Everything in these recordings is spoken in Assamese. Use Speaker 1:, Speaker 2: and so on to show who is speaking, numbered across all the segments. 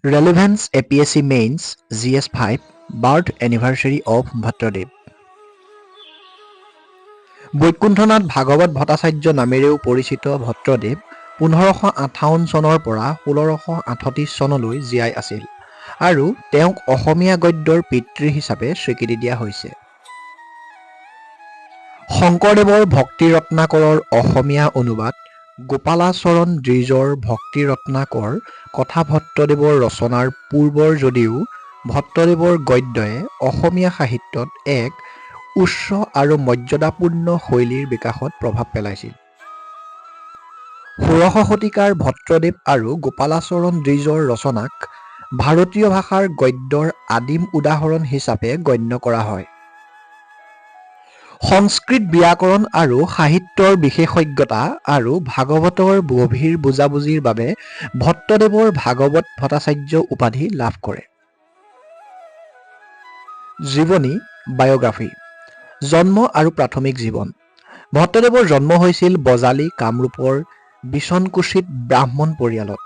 Speaker 1: Relevance APSC Mains GS5 Birth Anniversary of Bhattadev. Baikunthanath Bhagavat Bhattacharya নামেৰেও পৰিচিত ভট্টদেৱ 1558 চনৰ পৰা 1638 চনলৈ জীয়াই আছিল আৰু তেওঁক অসমীয়া গদ্যৰ পিতৃ হিচাপে স্বীকৃতি দিয়া হৈছে। শংকৰদেৱৰ ভক্তি ৰত্নাকৰৰ অসমীয়া অনুবাদ গোপালাচৰণ দ্বিজৰ ভক্তি ৰত্নাকৰ কথা ভট্টদেৱৰ ৰচনাৰ পূৰ্বৰ যদিও ভট্টদেৱৰ গদ্যই অসমীয়া সাহিত্যত এক উচ্চ আৰু মৰ্যাদাপূৰ্ণ শৈলীৰ বিকাশত প্ৰভাৱ পেলাইছিল। 16শ শতিকাৰ ভট্টদেৱ আৰু গোপালাচৰণ দ্বিজৰ ৰচনাক ভাৰতীয় ভাষাৰ গদ্যৰ আদিম উদাহৰণ হিচাপে গণ্য কৰা হয়। সংস্কৃত ব্যাকৰণ আৰু সাহিত্যৰ বিশেষজ্ঞতা আৰু ভাগৱতৰ গভীৰ বুজাবুজিৰ বাবে ভট্টদেৱৰ ভাগৱত ভট্টাচাৰ্য উপাধি লাভ কৰে। জীৱনী বায়োগ্ৰাফী। জন্ম আৰু প্ৰাথমিক জীৱন। ভট্টদেৱৰ জন্ম হৈছিল বজালী কামৰূপৰ বিচনকুছিত ব্ৰাহ্মণ পৰিয়ালত।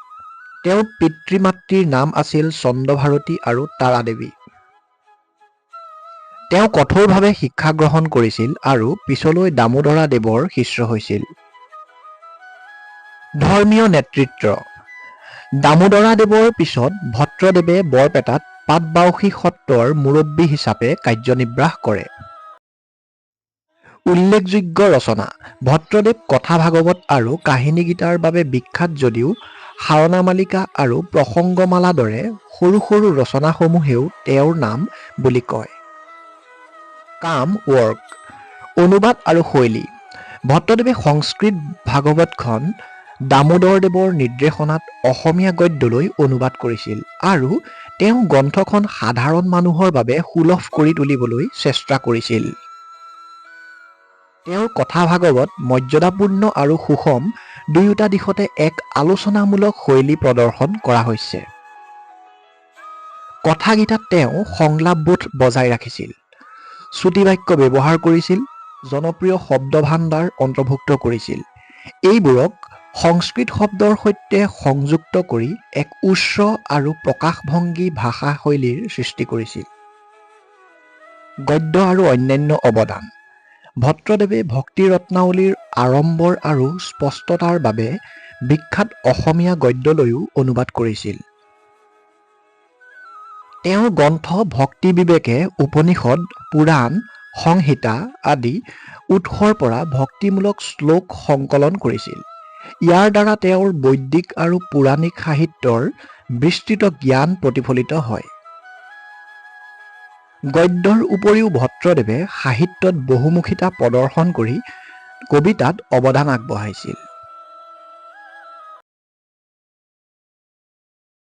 Speaker 1: তেওঁৰ পিতৃ-মাতৃৰ নাম আছিল চন্দ্ৰভাৰতী আৰু তাৰা দেৱী। তেওঁ কঠোৰভাৱে শিক্ষা গ্ৰহণ কৰিছিল আৰু পিছলৈ দামোদৰা দেৱৰ শিষ্য হৈছিল। ধৰ্মীয় নেতৃত্ব। দামোদৰা দেৱৰ পিছত ভট্টদেৱে বৰপেটাত পাটবাউসী সত্ৰৰ মুৰব্বী হিচাপে কাৰ্যনিৰ্বাহ কৰে। উল্লেখযোগ্য ৰচনা। ভট্টদেৱ কথা ভাগৱত আৰু কাহিনী গীতাৰ বাবে বিখ্যাত যদিও সাৰনামালিকা আৰু প্ৰসংগমালা দৰে সৰু সৰু ৰচনাসমূহেও তেওঁৰ নাম বুলি কয়। কাম ৱৰ্ক। অনুবাদ আৰু শৈলী। ভট্টদেৱে সংস্কৃত ভাগৱতখন দামোদৰদেৱৰ নিৰ্দেশনাত অসমীয়া গদ্যলৈ অনুবাদ কৰিছিল আৰু তেওঁ গ্ৰন্থখন সাধাৰণ মানুহৰ বাবে সুলভ কৰি তুলিবলৈ চেষ্টা কৰিছিল। তেওঁৰ কথা ভাগৱত মৰ্যাদাপূৰ্ণ আৰু সুষম দুয়োটা দিশতে এক আলোচনামূলক শৈলী প্ৰদৰ্শন কৰা হৈছে। কথাগীতাত তেওঁ সংলাপবোধ বজাই ৰাখিছিল, চুটি বাক্য ব্যৱহাৰ কৰিছিল, জনপ্ৰিয় শব্দভাণ্ডাৰ অন্তৰ্ভুক্ত কৰিছিল। এইবোৰক সংস্কৃত শব্দৰ সৈতে সংযুক্ত কৰি এক উচ্চ আৰু প্ৰকাশভংগী ভাষা শৈলীৰ সৃষ্টি কৰিছিল। গদ্য আৰু অন্যান্য অৱদান। ভট্টদেৱে ভক্তি ৰত্নাৱলীৰ আড়ম্বৰ আৰু স্পষ্টতাৰ বাবে বিখ্যাত অসমীয়া গদ্যলৈও অনুবাদ কৰিছিল। তেওঁৰ গ্ৰন্থ ভক্তি বিবেকে উপনিষদ, পুৰাণ, সংহিতা আদি উৎসৰ পৰা ভক্তিমূলক শ্লোক সংকলন কৰিছিল। ইয়াৰ দ্বাৰা তেওঁৰ বৈদিক আৰু পৌৰাণিক সাহিত্যৰ বিস্তৃত জ্ঞান প্ৰতিফলিত হয়। গদ্যৰ উপৰিও ভট্টদেৱে সাহিত্যত বহুমুখিতা প্ৰদৰ্শন কৰি কবিতাত অৱদান আগবঢ়াইছিল।